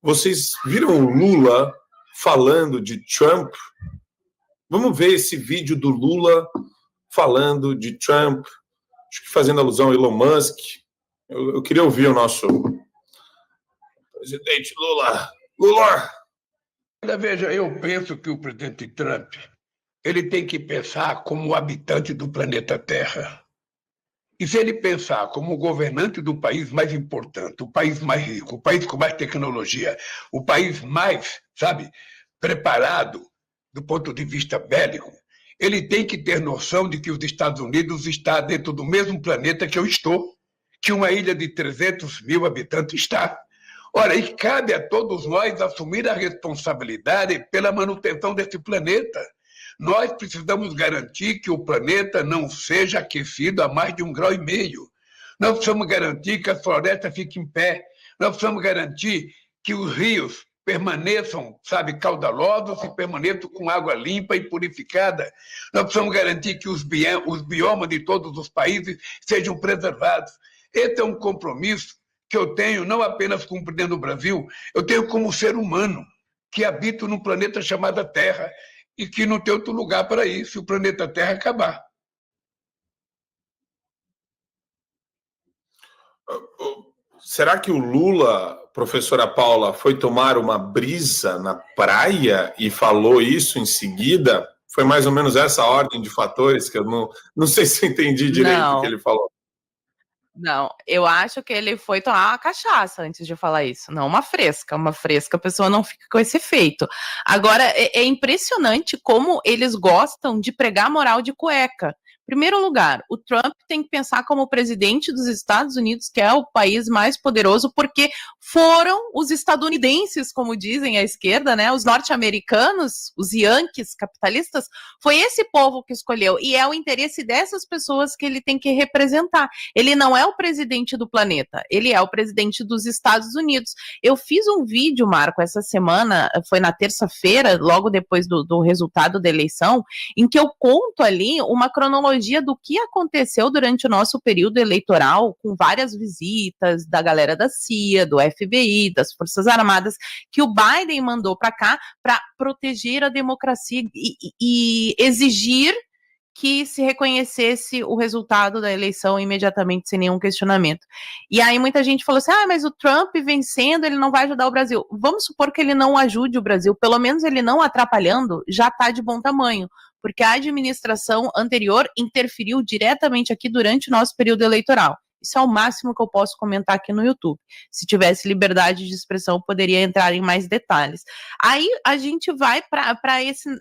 vocês viram o Lula falando de Trump? Vamos ver esse vídeo do Lula falando de Trump, acho que fazendo alusão a Elon Musk. Eu queria ouvir o nosso presidente Lula. Lula! Veja, eu penso que o presidente Trump ele tem que pensar como habitante do planeta Terra. E se ele pensar como governante do país mais importante, o país mais rico, o país com mais tecnologia, o país mais, preparado do ponto de vista bélico, ele tem que ter noção de que os Estados Unidos está dentro do mesmo planeta que eu estou, que uma ilha de 300 mil habitantes está. Ora, e cabe a todos nós assumir a responsabilidade pela manutenção desse planeta. Nós precisamos garantir que o planeta não seja aquecido a mais de 1,5 graus. Nós precisamos garantir que as florestas fiquem em pé. Nós precisamos garantir que os rios permaneçam, caudalosos e permaneçam com água limpa e purificada. Nós precisamos garantir que os biomas de todos os países sejam preservados. Esse é um compromisso que eu tenho, não apenas como presidente do Brasil, eu tenho como ser humano que habito num planeta chamado Terra e que não tem outro lugar para ir se o planeta Terra acabar. Será que o Lula, professora Paula, foi tomar uma brisa na praia e falou isso em seguida? Foi mais ou menos essa ordem de fatores que eu não sei se eu entendi direito o que ele falou. Não, eu acho que ele foi tomar uma cachaça antes de falar isso. Não, uma fresca a pessoa não fica com esse efeito. Agora, é impressionante como eles gostam de pregar moral de cueca. Primeiro lugar, o Trump tem que pensar como presidente dos Estados Unidos, que é o país mais poderoso, porque foram os estadunidenses, como dizem a esquerda, né? Os norte-americanos, os yankees capitalistas, foi esse povo que escolheu. E é o interesse dessas pessoas que ele tem que representar. Ele não é o presidente do planeta, ele é o presidente dos Estados Unidos. Eu fiz um vídeo, Marco, essa semana, foi na terça-feira, logo depois do resultado da eleição, em que eu conto ali uma cronologia do que aconteceu durante o nosso período eleitoral, com várias visitas da galera da CIA, do FBI, das Forças Armadas, que o Biden mandou para cá para proteger a democracia e exigir que se reconhecesse o resultado da eleição imediatamente, sem nenhum questionamento. E aí muita gente falou assim, mas o Trump vencendo, ele não vai ajudar o Brasil. Vamos supor que ele não ajude o Brasil, pelo menos ele não atrapalhando, já está de bom tamanho, porque a administração anterior interferiu diretamente aqui durante o nosso período eleitoral. Isso é o máximo que eu posso comentar aqui no YouTube. Se tivesse liberdade de expressão, eu poderia entrar em mais detalhes. Aí a gente vai para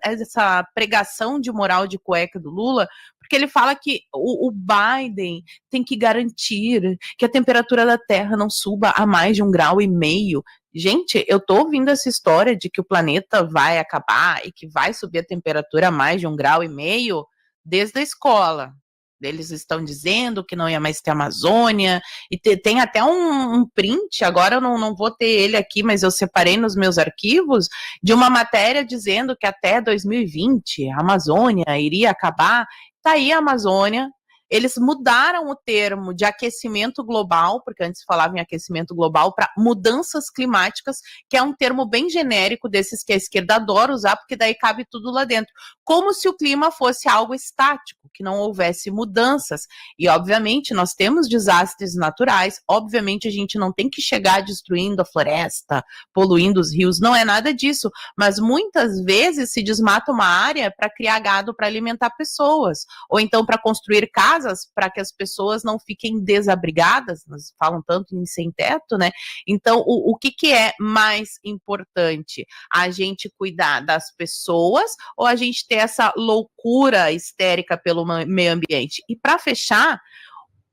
essa pregação de moral de cueca do Lula, porque ele fala que o Biden tem que garantir que a temperatura da Terra não suba a mais de 1,5 graus. Gente, eu tô ouvindo essa história de que o planeta vai acabar e que vai subir a temperatura a mais de 1,5 graus desde a escola. Eles estão dizendo que não ia mais ter Amazônia, e tem até um print, agora eu não vou ter ele aqui, mas eu separei nos meus arquivos, de uma matéria dizendo que até 2020 a Amazônia iria acabar. Tá aí a Amazônia. Eles mudaram o termo de aquecimento global, porque antes falavam em aquecimento global, para mudanças climáticas, que é um termo bem genérico desses que a esquerda adora usar, porque daí cabe tudo lá dentro. Como se o clima fosse algo estático, que não houvesse mudanças. E, obviamente, nós temos desastres naturais, obviamente a gente não tem que chegar destruindo a floresta, poluindo os rios, não é nada disso, mas muitas vezes se desmata uma área para criar gado para alimentar pessoas, ou então para construir casas para que as pessoas não fiquem desabrigadas, nós falam tanto em sem teto, né? Então, o que é mais importante? A gente cuidar das pessoas ou a gente ter essa loucura histérica pelo meio ambiente? E para fechar,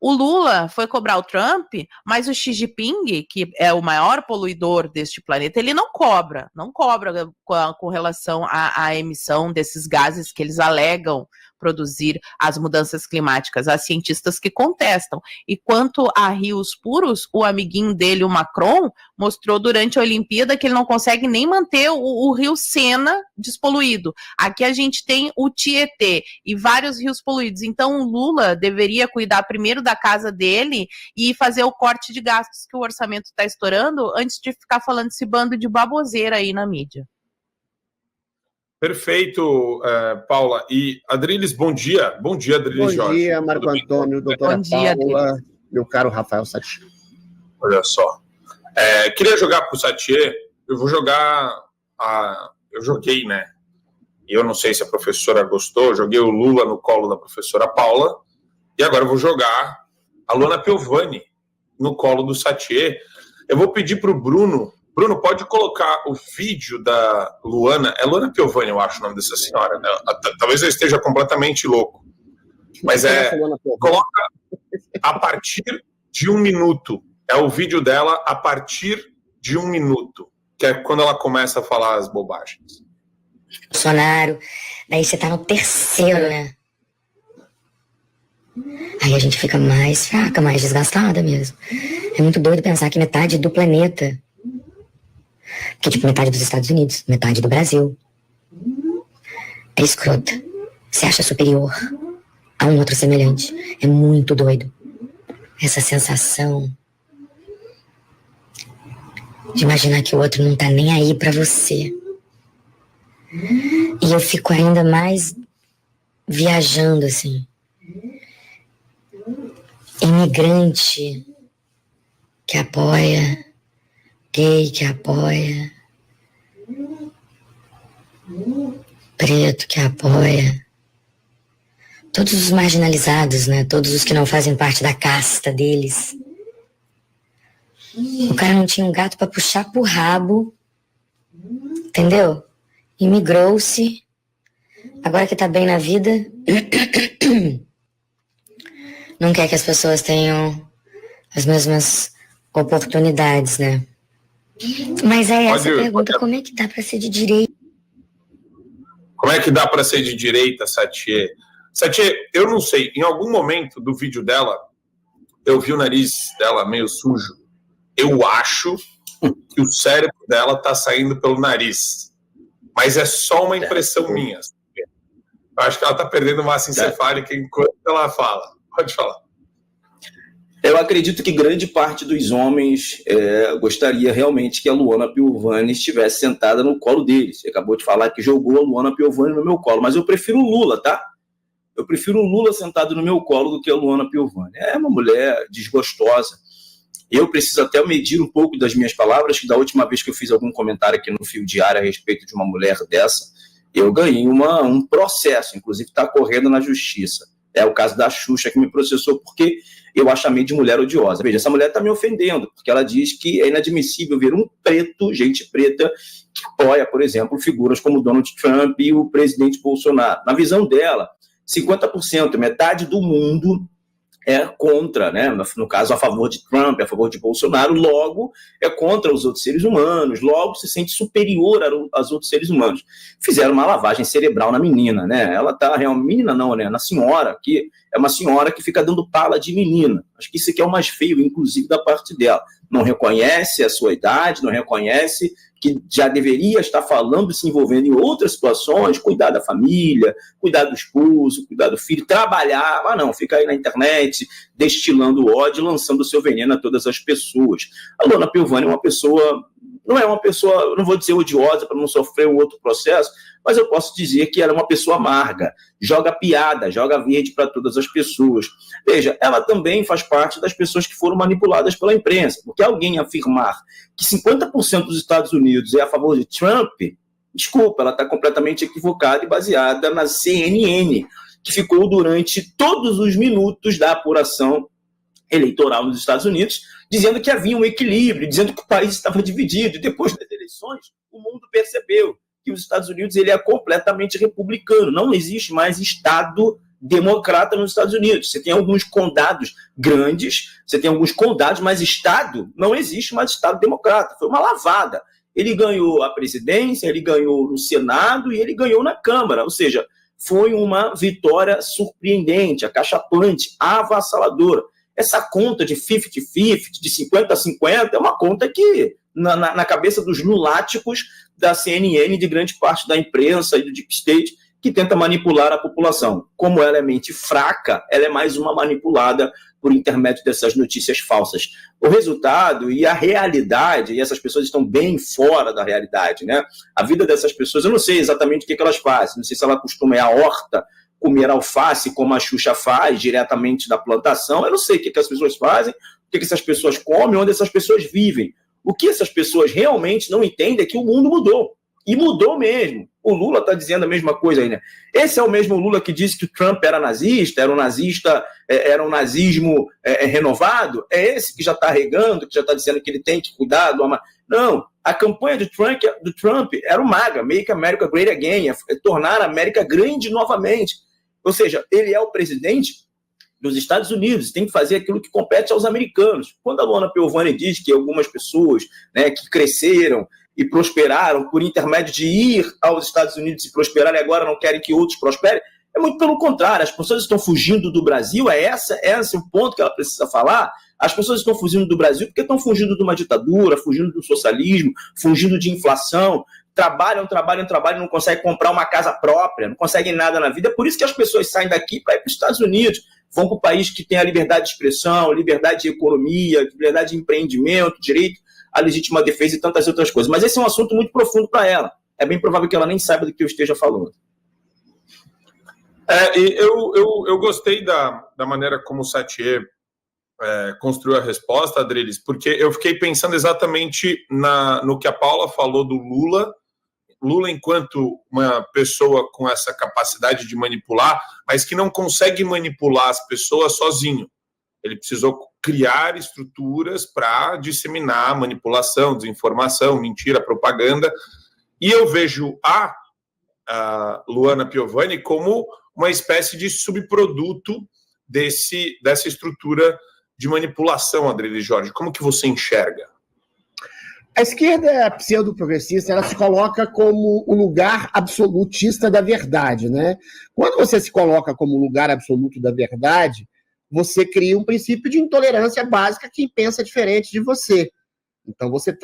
o Lula foi cobrar o Trump, mas o Xi Jinping, que é o maior poluidor deste planeta, ele não cobra com relação à emissão desses gases que eles alegam produzir as mudanças climáticas. Há cientistas que contestam. E quanto a rios puros, o amiguinho dele, o Macron, mostrou durante a Olimpíada que ele não consegue nem manter o rio Sena despoluído. Aqui a gente tem o Tietê e vários rios poluídos. Então o Lula deveria cuidar primeiro da casa dele e fazer o corte de gastos que o orçamento está estourando antes de ficar falando esse bando de baboseira aí na mídia. Perfeito, Paula. E Adriles, bom dia. Bom dia, Adriles Jorge. Bom dia, Marco Antônio, doutora Paula, meu caro Rafael Satie. Olha só. Queria jogar para o Satie, eu vou jogar... Eu joguei, né? Eu não sei se a professora gostou, eu joguei o Lula no colo da professora Paula, e agora eu vou jogar a Luana Piovani no colo do Satie. Eu vou pedir para o Bruno. Bruno, pode colocar o vídeo da Luana. É Luana Piovani, eu acho o nome dessa senhora, né? Talvez eu esteja completamente louco. Mas coloca a partir de 1 minuto. É o vídeo dela a partir de 1 minuto. Que é quando ela começa a falar as bobagens. Bolsonaro, daí você tá no terceiro, né? Aí a gente fica mais fraca, mais desgastada mesmo. É muito doido pensar que metade do planeta, que tipo metade dos Estados Unidos, metade do Brasil, é escrota, se acha superior a um outro semelhante. É muito doido. Essa sensação de imaginar que o outro não tá nem aí pra você. E eu fico ainda mais viajando, assim. Imigrante que apoia, gay que apoia, preto que apoia, todos os marginalizados, né? Todos os que não fazem parte da casta deles. O cara não tinha um gato pra puxar pro rabo, entendeu? Imigrou-se, agora que tá bem na vida, não quer que as pessoas tenham as mesmas oportunidades, né? Mas é essa a pergunta, como é que dá pra ser de direita? Como é que dá pra ser de direita, Satie? Satie, eu não sei, em algum momento do vídeo dela, eu vi o nariz dela meio sujo. Eu acho que o cérebro dela tá saindo pelo nariz. Mas é só uma impressão minha. Eu acho que ela tá perdendo massa encefálica enquanto ela fala. Pode falar. Eu acredito que grande parte dos homens gostaria realmente que a Luana Piovani estivesse sentada no colo deles. Você acabou de falar que jogou a Luana Piovani no meu colo, mas eu prefiro o Lula, tá? Eu prefiro o Lula sentado no meu colo do que a Luana Piovani. É uma mulher desgostosa. Eu preciso até medir um pouco das minhas palavras, que da última vez que eu fiz algum comentário aqui no Fio Diário a respeito de uma mulher dessa, eu ganhei um processo, inclusive está correndo na justiça. É o caso da Xuxa, que me processou porque eu a chamei de mulher odiosa. Veja, essa mulher está me ofendendo, porque ela diz que é inadmissível ver um preto, gente preta, que apoia, por exemplo, figuras como Donald Trump e o presidente Bolsonaro. Na visão dela, 50%, metade do mundo é contra, né? No caso, a favor de Trump, a favor de Bolsonaro, logo é contra os outros seres humanos, logo se sente superior aos outros seres humanos. Fizeram uma lavagem cerebral na menina, né? Ela tá realmente, menina não, né? Na senhora, que é uma senhora que fica dando pala de menina. Acho que isso aqui é o mais feio, inclusive, da parte dela. Não reconhece a sua idade, não reconhece que já deveria estar falando, se envolvendo em outras situações, cuidar da família, cuidar do esposo, cuidar do filho, trabalhar, mas não, fica aí na internet, destilando ódio, lançando o seu veneno a todas as pessoas. A Luana Piovani é uma pessoa, não é uma pessoa, não vou dizer odiosa para não sofrer um outro processo, mas eu posso dizer que ela é uma pessoa amarga, joga piada, joga verde para todas as pessoas. Veja, ela também faz parte das pessoas que foram manipuladas pela imprensa, porque alguém afirmar que 50% dos Estados Unidos é a favor de Trump, desculpa, ela está completamente equivocada e baseada na CNN, que ficou durante todos os minutos da apuração eleitoral nos Estados Unidos, dizendo que havia um equilíbrio, dizendo que o país estava dividido, e depois das eleições, o mundo percebeu que os Estados Unidos ele é completamente republicano, não existe mais Estado democrata nos Estados Unidos. Você tem alguns condados grandes, você tem alguns condados, mas Estado, não existe mais Estado democrata. Foi uma lavada. Ele ganhou a presidência, ele ganhou no Senado e ele ganhou na Câmara, ou seja, foi uma vitória surpreendente, acachapante, avassaladora. Essa conta de 50-50, de 50-50, é uma conta que, na cabeça dos lunáticos da CNN, de grande parte da imprensa e do Deep State, que tenta manipular a população. Como ela é mente fraca, ela é mais uma manipulada por intermédio dessas notícias falsas. O resultado e a realidade, e essas pessoas estão bem fora da realidade, né? A vida dessas pessoas, eu não sei exatamente o que elas fazem, não sei se ela costuma ir à horta, comer alface, como a Xuxa faz, diretamente da plantação, eu não sei o que as pessoas fazem, o que essas pessoas comem, onde essas pessoas vivem. O que essas pessoas realmente não entendem é que o mundo mudou. E mudou mesmo. O Lula está dizendo a mesma coisa aí, né? Esse é o mesmo Lula que disse que o Trump era nazista, era um nazismo renovado? É esse que já está regando, que já está dizendo que ele tem que cuidar do... Não, a campanha do Trump era o MAGA, Make America Great Again, é tornar a América grande novamente. Ou seja, ele é o presidente dos Estados Unidos, tem que fazer aquilo que compete aos americanos. Quando a Luana Piovani diz que algumas pessoas, né, que cresceram e prosperaram por intermédio de ir aos Estados Unidos e prosperar e agora não querem que outros prosperem, é muito pelo contrário, as pessoas estão fugindo do Brasil, esse é o ponto que ela precisa falar. As pessoas estão fugindo do Brasil porque estão fugindo de uma ditadura, fugindo do socialismo, fugindo de inflação, trabalham, não conseguem comprar uma casa própria, não conseguem nada na vida, é por isso que as pessoas saem daqui para ir para os Estados Unidos, vão para o país que tem a liberdade de expressão, liberdade de economia, liberdade de empreendimento, direito à legítima defesa e tantas outras coisas. Mas esse é um assunto muito profundo para ela. É bem provável que ela nem saiba do que eu esteja falando. Eu gostei da maneira como o Satie construiu a resposta, Adriles, porque eu fiquei pensando exatamente no que a Paula falou do Lula. Lula enquanto uma pessoa com essa capacidade de manipular, mas que não consegue manipular as pessoas sozinho. Ele precisou criar estruturas para disseminar manipulação, desinformação, mentira, propaganda. E eu vejo a Luana Piovani como uma espécie de subproduto dessa estrutura de manipulação, Adriles Jorge. Como que você enxerga? A esquerda pseudo-progressista, ela se coloca como o lugar absolutista da verdade, né? Quando você se coloca como o lugar absoluto da verdade, você cria um princípio de intolerância básica a quem pensa diferente de você. Então você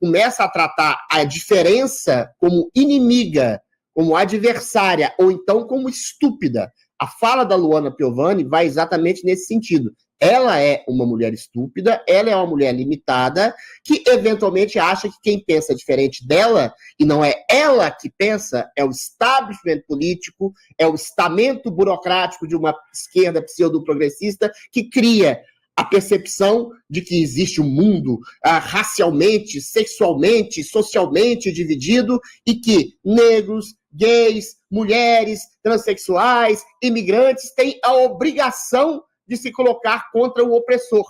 começa a tratar a diferença como inimiga, como adversária, ou então como estúpida. A fala da Luana Piovani vai exatamente nesse sentido. Ela é uma mulher estúpida, ela é uma mulher limitada, que eventualmente acha que quem pensa diferente dela, e não é ela que pensa, é o establishment político, é o estamento burocrático de uma esquerda pseudo-progressista que cria a percepção de que existe um mundo racialmente, sexualmente, socialmente dividido e que negros, gays, mulheres, transexuais, imigrantes têm a obrigação de se colocar contra o opressor.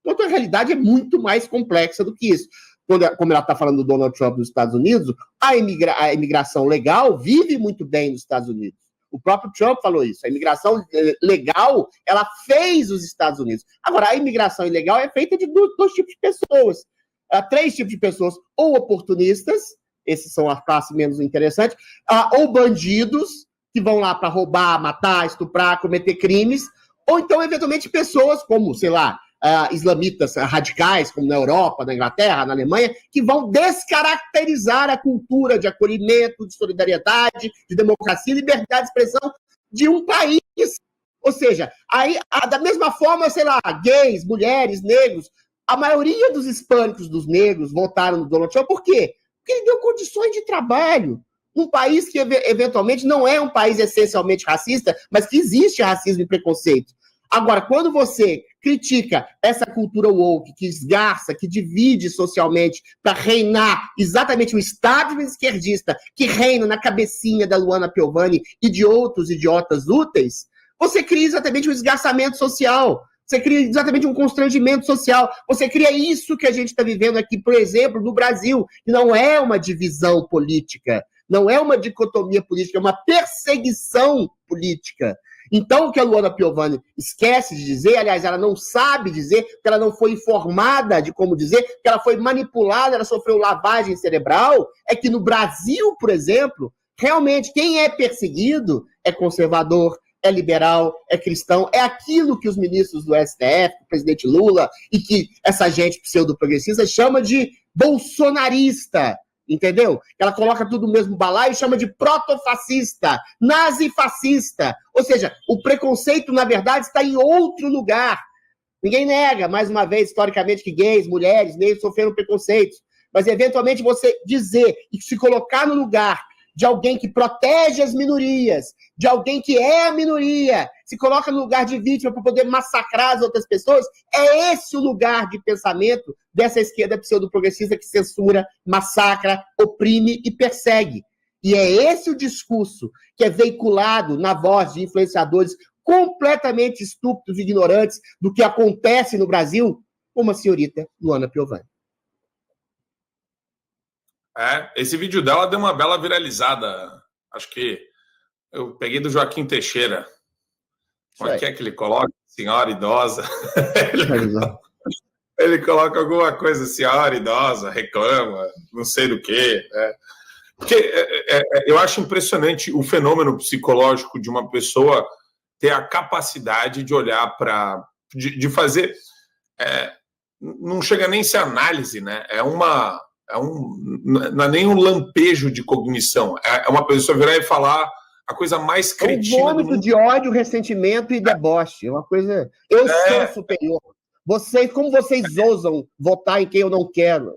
Quando a realidade é muito mais complexa do que isso. Como ela está falando do Donald Trump nos Estados Unidos, a imigração legal vive muito bem nos Estados Unidos. O próprio Trump falou isso. A imigração legal, ela fez os Estados Unidos. Agora, a imigração ilegal é feita de dois tipos de pessoas. 3 tipos de pessoas, ou oportunistas, esses são a classe menos interessante, ou bandidos, que vão lá para roubar, matar, estuprar, cometer crimes, ou então, eventualmente, pessoas como, sei lá, islamitas radicais, como na Europa, na Inglaterra, na Alemanha, que vão descaracterizar a cultura de acolhimento, de solidariedade, de democracia e liberdade de expressão de um país. Ou seja, aí, da mesma forma, sei lá, gays, mulheres, negros, a maioria dos hispânicos, dos negros, votaram no Donald Trump. Por quê? Porque ele deu condições de trabalho. Um país que, eventualmente, não é um país essencialmente racista, mas que existe racismo e preconceito. Agora, quando você critica essa cultura woke, que esgarça, que divide socialmente para reinar exatamente o establishment esquerdista que reina na cabecinha da Luana Piovani e de outros idiotas úteis, você cria exatamente um esgarçamento social. Você cria exatamente um constrangimento social. Você cria isso que a gente está vivendo aqui, por exemplo, no Brasil, que não é uma divisão política, não é uma dicotomia política, é uma perseguição política. Então, o que a Luana Piovani esquece de dizer, aliás, ela não sabe dizer, porque ela não foi informada de como dizer, porque ela foi manipulada, ela sofreu lavagem cerebral, é que no Brasil, por exemplo, realmente quem é perseguido é conservador, é liberal, é cristão, é aquilo que os ministros do STF, o presidente Lula, e que essa gente pseudo-progressista chama de bolsonarista, entendeu? Ela coloca tudo no mesmo balaio e chama de protofascista, nazifascista. Ou seja, o preconceito, na verdade, está em outro lugar. Ninguém nega, mais uma vez, historicamente, que gays, mulheres, negros sofreram preconceitos. Mas, eventualmente, você dizer e se colocar no lugar de alguém que protege as minorias, de alguém que é a minoria, se coloca no lugar de vítima para poder massacrar as outras pessoas, é esse o lugar de pensamento dessa esquerda pseudo-progressista que censura, massacra, oprime e persegue. E é esse o discurso que é veiculado na voz de influenciadores completamente estúpidos e ignorantes do que acontece no Brasil, como a senhorita Luana Piovani. Esse vídeo dela deu uma bela viralizada. Acho que eu peguei do Joaquim Teixeira. Como é que ele coloca? Senhora idosa. Ele coloca alguma coisa, senhora idosa, reclama, não sei do quê. Porque eu acho impressionante o fenômeno psicológico de uma pessoa ter a capacidade de olhar para... de fazer... não chega nem a ser análise, né? Não é nem um lampejo de cognição. É uma pessoa virar e falar a coisa mais cretina do mundo. Um vômito de ódio, ressentimento e deboche. É uma coisa... Eu sou superior. Como vocês ousam votar em quem eu não quero?